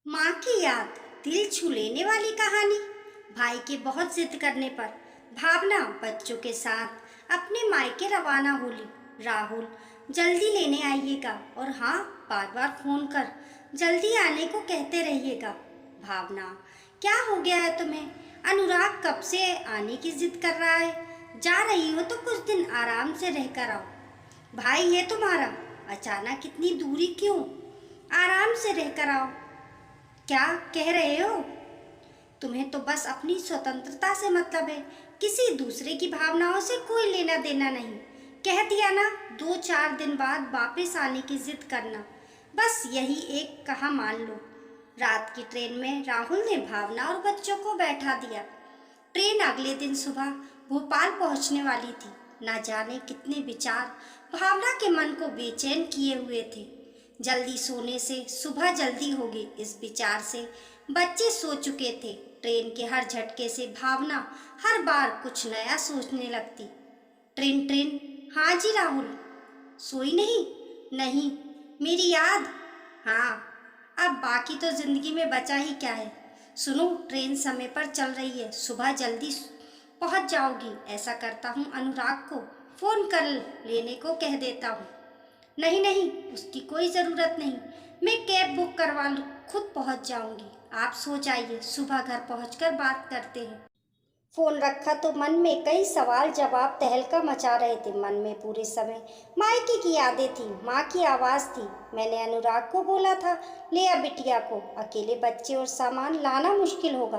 माँ की याद, दिल छू लेने वाली कहानी। भाई के बहुत जिद करने पर भावना बच्चों के साथ अपने मायके रवाना होली। राहुल, जल्दी लेने आइएगा और हाँ, बार बार फोन कर जल्दी आने को कहते रहिएगा। भावना, क्या हो गया है तुम्हें? अनुराग कब से आने की जिद कर रहा है। जा रही हो तो कुछ दिन आराम से रह कर आओ। भाई ये तुम्हारा, अचानक इतनी दूरी क्यों? आराम से रह कर आओ। क्या कह रहे हो? तुम्हें तो बस अपनी स्वतंत्रता से मतलब है, किसी दूसरे की भावनाओं से कोई लेना देना नहीं। कह दिया ना, 2-4 दिन बाद वापस आने की जिद करना, बस यही एक कहा मान लो। रात की ट्रेन में राहुल ने भावना और बच्चों को बैठा दिया। ट्रेन अगले दिन सुबह भोपाल पहुंचने वाली थी। ना जाने कितने विचार भावना के मन को बेचैन किए हुए थे। जल्दी सोने से सुबह जल्दी होगी, इस विचार से बच्चे सो चुके थे। ट्रेन के हर झटके से भावना हर बार कुछ नया सोचने लगती। ट्रेन ट्रेन, हाँ जी राहुल। सोई नहीं? नहीं, मेरी याद। हाँ, अब बाकी तो जिंदगी में बचा ही क्या है। सुनो, ट्रेन समय पर चल रही है, सुबह जल्दी पहुंच जाओगी। ऐसा करता हूँ, अनुराग को फोन कर लेने को कह देता हूँ। नहीं नहीं, उसकी कोई ज़रूरत नहीं, मैं कैब बुक करवा लूँ, खुद पहुँच जाऊँगी। आप सो जाइए, सुबह घर पहुँचकर बात करते हैं। फोन रखा तो मन में कई सवाल जवाब तहलका मचा रहे थे। मन में पूरे समय मायके की यादें थी, माँ की आवाज़ थी। मैंने अनुराग को बोला था, ले आ बिटिया को, अकेले बच्चे और सामान लाना मुश्किल होगा।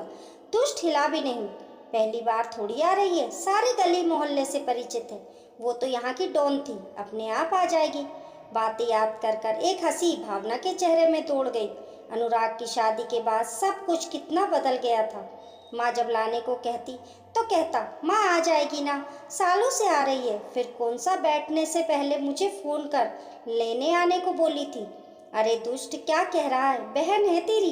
दुष्ट हिला भी नहीं, पहली बार थोड़ी आ रही है, सारे गली मोहल्ले से परिचित है। वो तो यहाँ की डॉन थी, अपने आप आ जाएगी। बातें याद कर कर एक हंसी भावना के चेहरे में दौड़ गई। अनुराग की शादी के बाद सब कुछ कितना बदल गया था। माँ जब लाने को कहती तो कहता, माँ आ जाएगी ना, सालों से आ रही है, फिर कौन सा बैठने से पहले मुझे फोन कर लेने आने को बोली थी। अरे दुष्ट, क्या कह रहा है? बहन है तेरी,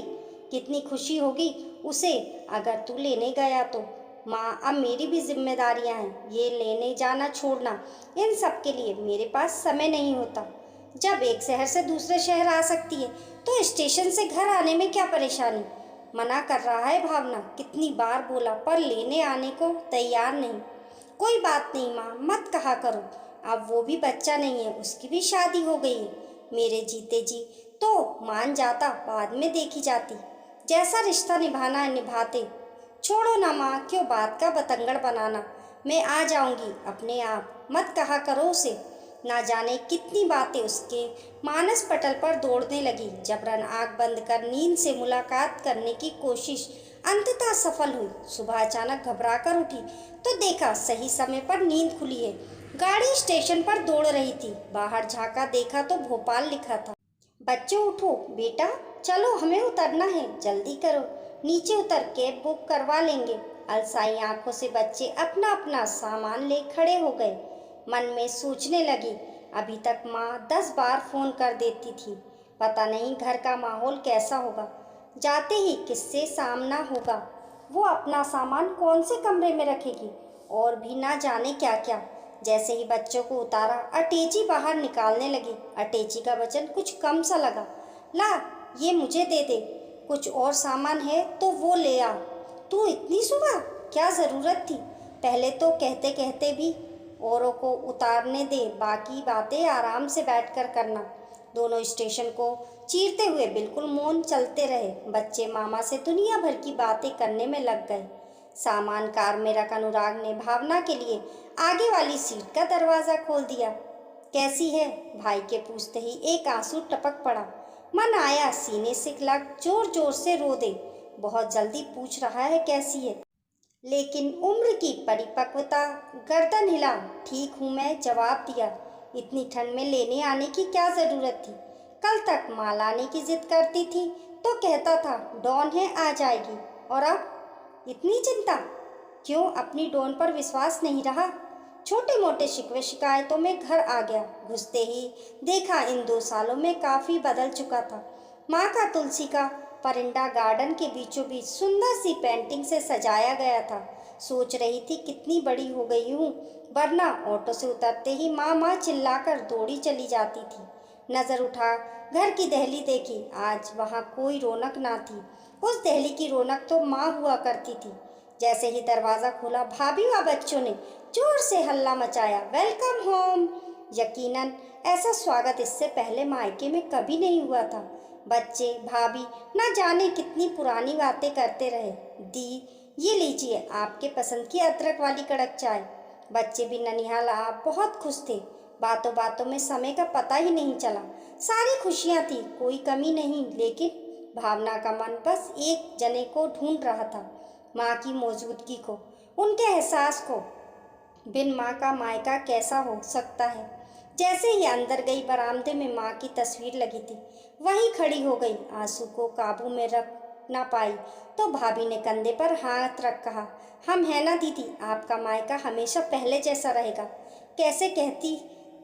कितनी खुशी होगी उसे अगर तू लेने गया तो। माँ, अब मेरी भी जिम्मेदारियाँ हैं, ये लेने जाना छोड़ना, इन सब के लिए मेरे पास समय नहीं होता। जब एक शहर से दूसरे शहर आ सकती है तो स्टेशन से घर आने में क्या परेशानी? मना कर रहा है भावना, कितनी बार बोला पर लेने आने को तैयार नहीं। कोई बात नहीं माँ, मत कहा करो, अब वो भी बच्चा नहीं है, उसकी भी शादी हो गई है। मेरे जीते जी तो मान जाता, बाद में देखी जाती, जैसा रिश्ता निभाना है निभाते। छोड़ो ना माँ, क्यों बात का बतंगड़ बनाना, मैं आ जाऊंगी अपने आप, मत कहा करो उसे। ना जाने कितनी बातें उसके मानस पटल पर दौड़ने लगी। जबरन आंख बंद कर नींद से मुलाकात करने की कोशिश अंततः सफल हुई। सुबह अचानक घबरा कर उठी तो देखा सही समय पर नींद खुली है। गाड़ी स्टेशन पर दौड़ रही थी, बाहर झांका, देखा तो भोपाल लिखा था। बच्चों उठो बेटा, चलो हमें उतरना है, जल्दी करो, नीचे उतर कैब बुक करवा लेंगे। अलसाई आंखों से बच्चे अपना अपना सामान ले खड़े हो गए। मन में सोचने लगी, अभी तक माँ 10 बार फोन कर देती थी, पता नहीं घर का माहौल कैसा होगा, जाते ही किससे सामना होगा, वो अपना सामान कौन से कमरे में रखेगी, और भी ना जाने क्या क्या। जैसे ही बच्चों को उतारा, अटैची बाहर निकालने लगी। अटैची का वजन कुछ कम सा लगा। ला, ये मुझे दे दे, कुछ और सामान है तो वो ले आ। तू इतनी सुबह, क्या ज़रूरत थी? पहले तो कहते कहते भी औरों को उतारने दे, बाकी बातें आराम से बैठकर करना। दोनों स्टेशन को चीरते हुए बिल्कुल मौन चलते रहे। बच्चे मामा से दुनिया भर की बातें करने में लग गए। सामान कार में रख अनुराग ने भावना के लिए आगे वाली सीट का दरवाज़ा खोल दिया। कैसी है? भाई के पूछते ही एक आंसू टपक पड़ा। मन आया सीने से लग जोर जोर से रो दे। बहुत जल्दी पूछ रहा है कैसी है, लेकिन उम्र की परिपक्वता गर्दन हिला। ठीक हूँ मैं, जवाब दिया। इतनी ठंड में लेने आने की क्या ज़रूरत थी? कल तक माँ लाने की जिद करती थी तो कहता था डॉन है आ जाएगी, और अब इतनी चिंता क्यों? अपनी डॉन पर विश्वास नहीं रहा? छोटे मोटे शिकवे शिकायतों में घर आ गया। घुसते ही देखा इन 2 सालों में काफ़ी बदल चुका था। माँ का तुलसी का परिंदा गार्डन के बीचों बीच सुंदर सी पेंटिंग से सजाया गया था। सोच रही थी कितनी बड़ी हो गई हूँ, वरना ऑटो से उतरते ही माँ माँ चिल्लाकर दौड़ी चली जाती थी। नज़र उठा, घर की दहली देखी। आज वहाँ कोई रौनक ना थी। उस दहली की रौनक तो माँ हुआ करती थी। जैसे ही दरवाज़ा खुला, भाभी व बच्चों ने जोर से हल्ला मचाया, वेलकम होम। यकीनन ऐसा स्वागत इससे पहले मायके में कभी नहीं हुआ था। बच्चे, भाभी ना जाने कितनी पुरानी बातें करते रहे। दी, ये लीजिए आपके पसंद की अदरक वाली कड़क चाय। बच्चे भी ननिहाल आप बहुत खुश थे। बातों बातों में समय का पता ही नहीं चला। सारी खुशियाँ थी, कोई कमी नहीं, लेकिन भावना का मन बस एक जने को ढूंढ रहा था, माँ की मौजूदगी को, उनके एहसास को। बिन माँ का मायका कैसा हो सकता है। जैसे ही अंदर गई, बरामदे में माँ की तस्वीर लगी थी, वहीं खड़ी हो गई। आंसू को काबू में रख ना पाई तो भाभी ने कंधे पर हाथ रख कहा, हम है ना दीदी, आपका मायका हमेशा पहले जैसा रहेगा। कैसे कहती,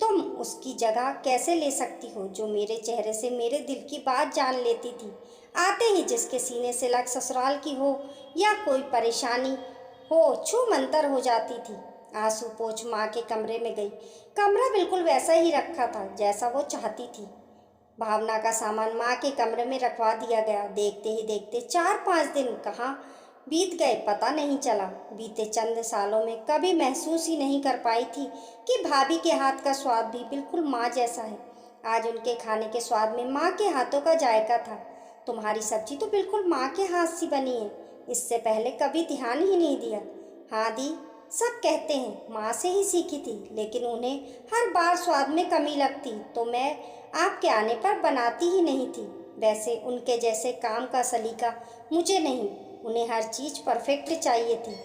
तुम उसकी जगह कैसे ले सकती हो जो मेरे चेहरे से मेरे दिल की बात जान लेती थी। आते ही जिसके सीने से लग ससुराल की हो या कोई परेशानी हो, छू मंतर हो जाती थी। आंसू पोंछ माँ के कमरे में गई। कमरा बिल्कुल वैसा ही रखा था जैसा वो चाहती थी। भावना का सामान माँ के कमरे में रखवा दिया गया। देखते ही देखते 4-5 दिन कहाँ बीत गए पता नहीं चला। बीते चंद सालों में कभी महसूस ही नहीं कर पाई थी कि भाभी के हाथ का स्वाद भी बिल्कुल माँ जैसा है। आज उनके खाने के स्वाद में माँ के हाथों का जायका था। तुम्हारी सब्जी तो बिल्कुल माँ के हाथ सी बनी है, इससे पहले कभी ध्यान ही नहीं दिया। हाँ दी, सब कहते हैं माँ से ही सीखी थी, लेकिन उन्हें हर बार स्वाद में कमी लगती तो मैं आपके आने पर बनाती ही नहीं थी। वैसे उनके जैसे काम का सलीका मुझे नहीं, उन्हें हर चीज़ परफेक्ट चाहिए थी।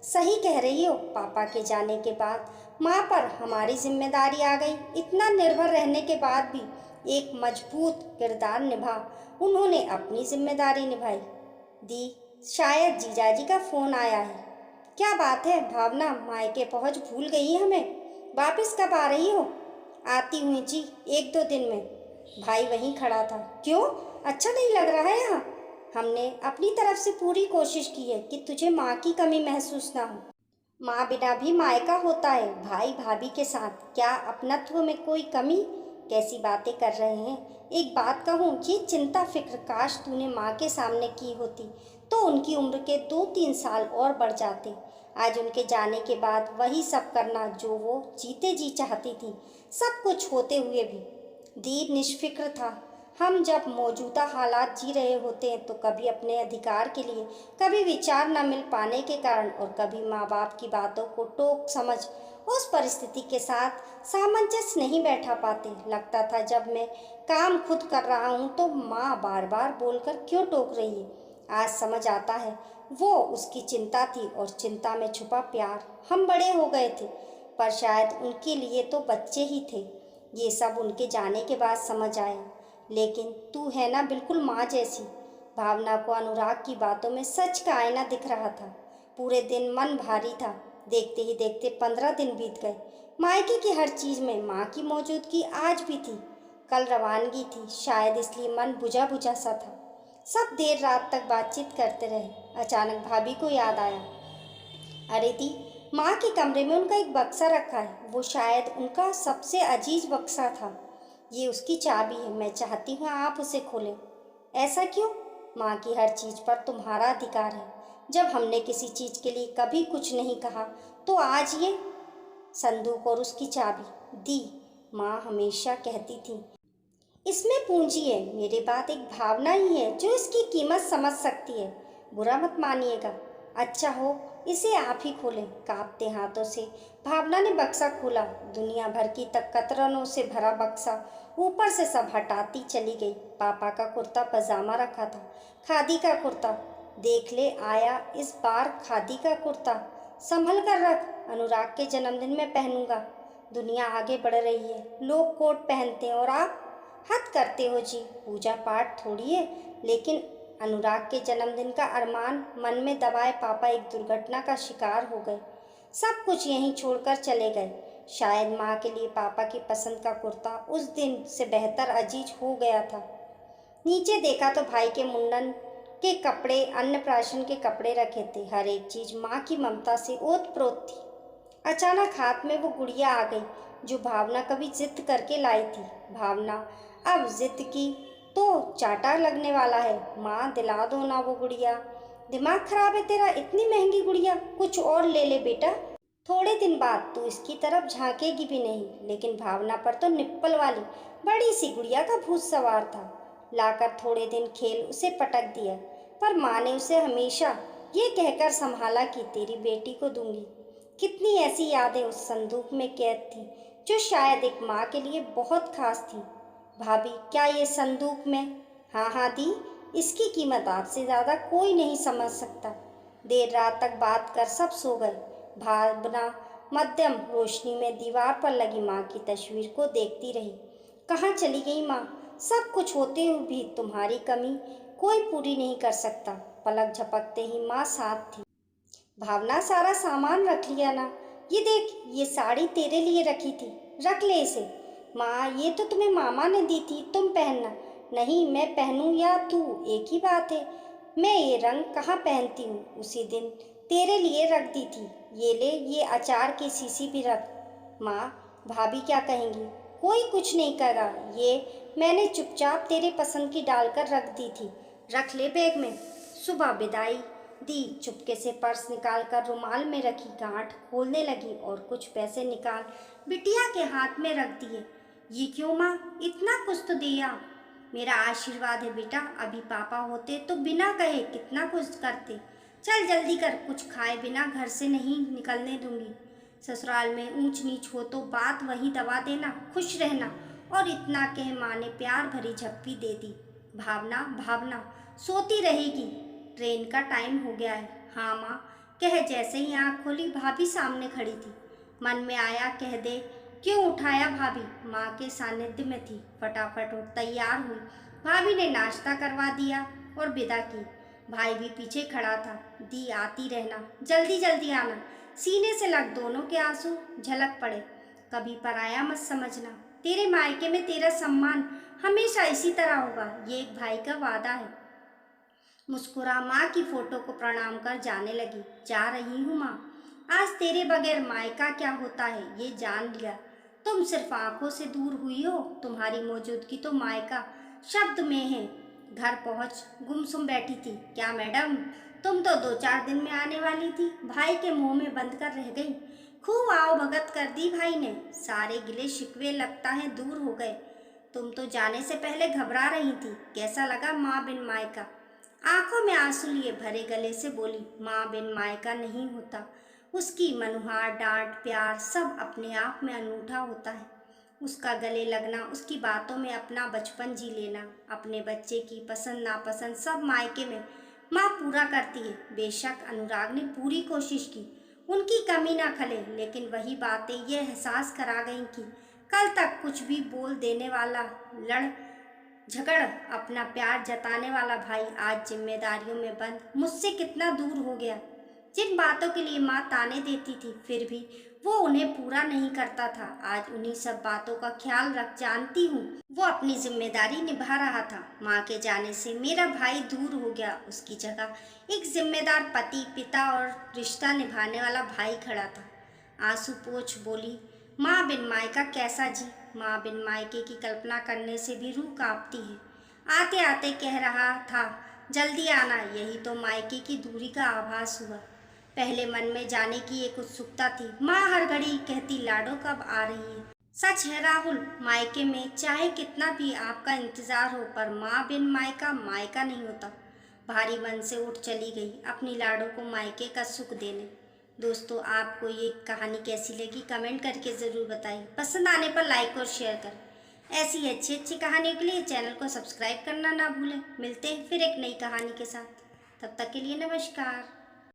सही कह रही हो, पापा के जाने के बाद माँ पर हमारी जिम्मेदारी आ गई। इतना निर्भर रहने के बाद भी एक मजबूत किरदार निभा उन्होंने अपनी जिम्मेदारी निभाई। दी, शायद जीजाजी का फ़ोन आया है। क्या बात है भावना, मायके पहुंच भूल गई हमें। वापस कब आ रही हो? आती हुई जी, 1-2 दिन में। भाई वहीं खड़ा था। क्यों, अच्छा नहीं लग रहा है यहाँ? हमने अपनी तरफ से पूरी कोशिश की है कि तुझे माँ की कमी महसूस ना हो। माँ बिना भी मायका होता है। भाई भाभी के साथ क्या अपनत्व में कोई कमी? कैसी बातें कर रहे हैं। एक बात कहूँ, ये चिंता फिक्र काश तूने माँ के सामने की होती तो उनकी उम्र के 2-3 साल और बढ़ जाते। आज उनके जाने के बाद वही सब करना जो वो जीते जी चाहती थी, सब कुछ होते हुए भी। दी निष्फिक्र था। हम जब मौजूदा हालात जी रहे होते हैं तो कभी अपने अधिकार के लिए, कभी विचार न मिल पाने के कारण और कभी माँ बाप की बातों को टोक समझ उस परिस्थिति के साथ सामंजस्य नहीं बैठा पाते। लगता था जब मैं काम खुद कर रहा हूँ तो माँ बार बार बोलकर क्यों टोक रही है। आज समझ आता है वो उसकी चिंता थी और चिंता में छुपा प्यार। हम बड़े हो गए थे पर शायद उनके लिए तो बच्चे ही थे। ये सब उनके जाने के बाद समझ आया। लेकिन तू है ना बिल्कुल माँ जैसी। भावना को अनुराग की बातों में सच का आईना दिख रहा था। पूरे दिन मन भारी था। देखते ही देखते 15 दिन बीत गए। मायके की हर चीज़ में माँ की मौजूदगी आज भी थी। कल रवानगी थी, शायद इसलिए मन बुझा बुझा सा था। सब देर रात तक बातचीत करते रहे। अचानक भाभी को याद आया, अरे दी, माँ के कमरे में उनका एक बक्सा रखा है। वो शायद उनका सबसे अजीज बक्सा था। ये उसकी चाबी है, मैं चाहती हूँ आप उसे खोलें। ऐसा क्यों? माँ की हर चीज़ पर तुम्हारा अधिकार है। जब हमने किसी चीज़ के लिए कभी कुछ नहीं कहा तो आज ये संदूक और उसकी चाबी। दी, माँ हमेशा कहती थी इसमें पूंजी है। मेरे बात एक भावना ही है जो इसकी कीमत समझ सकती है। बुरा मत मानिएगा। अच्छा हो इसे आप ही खोलें। कांपते हाथों से भावना ने बक्सा खोला। दुनिया भर की तक कतरनों से भरा बक्सा। ऊपर से सब हटाती चली गई। पापा का कुर्ता पजामा रखा था, खादी का कुर्ता। देख ले आया इस बार खादी का कुर्ता। संभल कर रख, अनुराग के जन्मदिन में पहनूंगा। दुनिया आगे बढ़ रही है, लोग कोट पहनते हैं और आप हद करते हो जी। पूजा पाठ थोड़ी है, लेकिन अनुराग के जन्मदिन का अरमान मन में दबाए पापा एक दुर्घटना का शिकार हो गए। सब कुछ यहीं छोड़कर चले गए। शायद माँ के लिए पापा की पसंद का कुर्ता उस दिन से बेहतर अजीज हो गया था। नीचे देखा तो भाई के मुंडन के कपड़े, अन्नप्राशन के कपड़े रखे थे। हर एक चीज़ माँ की ममता से ओत-प्रोत थी। अचानक हाथ में वो गुड़िया आ गई जो भावना कभी जिद करके लाई थी। भावना अब जिद की तो चाटा लगने वाला है। माँ दिला दो ना वो गुड़िया। दिमाग खराब है तेरा, इतनी महंगी गुड़िया, कुछ और ले ले बेटा। थोड़े दिन बाद तू इसकी तरफ झांकेगी भी नहीं। लेकिन भावना पर तो निप्पल वाली बड़ी सी गुड़िया का भूत सवार था। लाकर थोड़े दिन खेल उसे पटक दिया, पर माँ ने उसे हमेशा ये कहकर संभाला कि तेरी बेटी को दूंगी। कितनी ऐसी यादें उस संदूक में कैद थी जो शायद एक माँ के लिए बहुत खास थी। भाभी, क्या ये संदूक में? हाँ हाँ दी, इसकी कीमत आपसे ज़्यादा कोई नहीं समझ सकता। देर रात तक बात कर सब सो गए। भावना मध्यम रोशनी में दीवार पर लगी माँ की तस्वीर को देखती रही। कहाँ चली गई माँ? सब कुछ होते हुए भी तुम्हारी कमी कोई पूरी नहीं कर सकता। पलक झपकते ही माँ साथ थी। भावना, सारा सामान रख लिया ना? ये देख, ये साड़ी तेरे लिए रखी थी, रख ले इसे। माँ, ये तो तुम्हें मामा ने दी थी, तुम पहनना। नहीं, मैं पहनूं या तू, एक ही बात है। मैं ये रंग कहाँ पहनती हूँ, उसी दिन तेरे लिए रख दी थी। ये ले, ये अचार की शीशी भी रख। माँ, भाभी क्या कहेंगी? कोई कुछ नहीं कहेगा, ये मैंने चुपचाप तेरे पसंद की डालकर रख दी थी, रख ले बैग में। सुबह विदाई दी। चुपके से पर्स निकाल कर रुमाल में रखी गांठ खोलने लगी और कुछ पैसे निकाल बिटिया के हाथ में रख दिए। ये क्यों माँ, इतना कुछ तो दिया। मेरा आशीर्वाद है बेटा, अभी पापा होते तो बिना कहे कितना कुछ करते। चल जल्दी कर, कुछ खाए बिना घर से नहीं निकलने दूंगी। ससुराल में ऊंच नीच हो तो बात वहीं दबा देना, खुश रहना। और इतना कह माँ ने प्यार भरी झप्पी दे दी। भावना, भावना सोती रहेगी, ट्रेन का टाइम हो गया है। हाँ माँ, कह जैसे ही आँख खोली भाभी सामने खड़ी थी। मन में आया कह दे, क्यों उठाया भाभी? माँ के सानिध्य में थी। फटाफट उठ तैयार हुई। भाभी ने नाश्ता करवा दिया और विदा की। भाई भी पीछे खड़ा था। दी, आती रहना, जल्दी जल्दी आना। सीने से लग दोनों के आंसू झलक पड़े। कभी पराया मत समझना, तेरे मायके में तेरा सम्मान हमेशा इसी तरह होगा, ये एक भाई का वादा है। मुस्कुरा माँ की फोटो को प्रणाम कर जाने लगी। जा रही हूँ माँ, आज तेरे बगैर मायका क्या होता है ये जान लिया। तुम सिर्फ आंखों से दूर हुई हो, तुम्हारी मौजूदगी तो मायका शब्द में है। घर पहुँच गुमसुम बैठी थी। क्या मैडम, तुम तो 2-4 दिन में आने वाली थी, भाई के मुंह में बंद कर रह गई। खूब आओ भगत कर दी भाई ने, सारे गिले शिकवे लगता है दूर हो गए। तुम तो जाने से पहले घबरा रही थी। कैसा लगा माँ बिन मायका? आंखों में आंसू लिए भरे गले से बोली, माँ बिन मायका नहीं होता। उसकी मनुहार डांट प्यार सब अपने आप में अनूठा होता है। उसका गले लगना, उसकी बातों में अपना बचपन जी लेना, अपने बच्चे की पसंद नापसंद सब मायके में माँ पूरा करती है। बेशक अनुराग ने पूरी कोशिश की, उनकी कमी ना खले, लेकिन वही बातें ये एहसास करा गईं कि कल तक कुछ भी बोल देने वाला, लड़ झगड़ अपना प्यार जताने वाला भाई आज जिम्मेदारियों में बंद मुझसे कितना दूर हो गया। जिन बातों के लिए माँ ताने देती थी, फिर भी वो उन्हें पूरा नहीं करता था। आज उन्हीं सब बातों का ख्याल रख जानती हूँ वो अपनी जिम्मेदारी निभा रहा था। माँ के जाने से मेरा भाई दूर हो गया, उसकी जगह एक जिम्मेदार पति, पिता और रिश्ता निभाने वाला भाई खड़ा था। आंसू पोंछ बोली, माँ बिन मायका कैसा जी? माँ बिन मायके की कल्पना करने से भी रूह कांपती है। आते आते कह रहा था जल्दी आना, यही तो मायके की दूरी का आभास हुआ। पहले मन में जाने की एक उत्सुकता थी। माँ हर घड़ी कहती लाडो कब आ रही है। सच है राहुल, मायके में चाहे कितना भी आपका इंतजार हो, पर माँ बिन मायका मायका नहीं होता। भारी मन से उठ चली गई अपनी लाडो को मायके का सुख देने। दोस्तों, आपको ये कहानी कैसी लगी कमेंट करके ज़रूर बताइए। पसंद आने पर लाइक और शेयर करें। ऐसी अच्छी अच्छी कहानियों के लिए चैनल को सब्सक्राइब करना ना भूलें। मिलते हैं फिर एक नई कहानी के साथ, तब तक के लिए नमस्कार।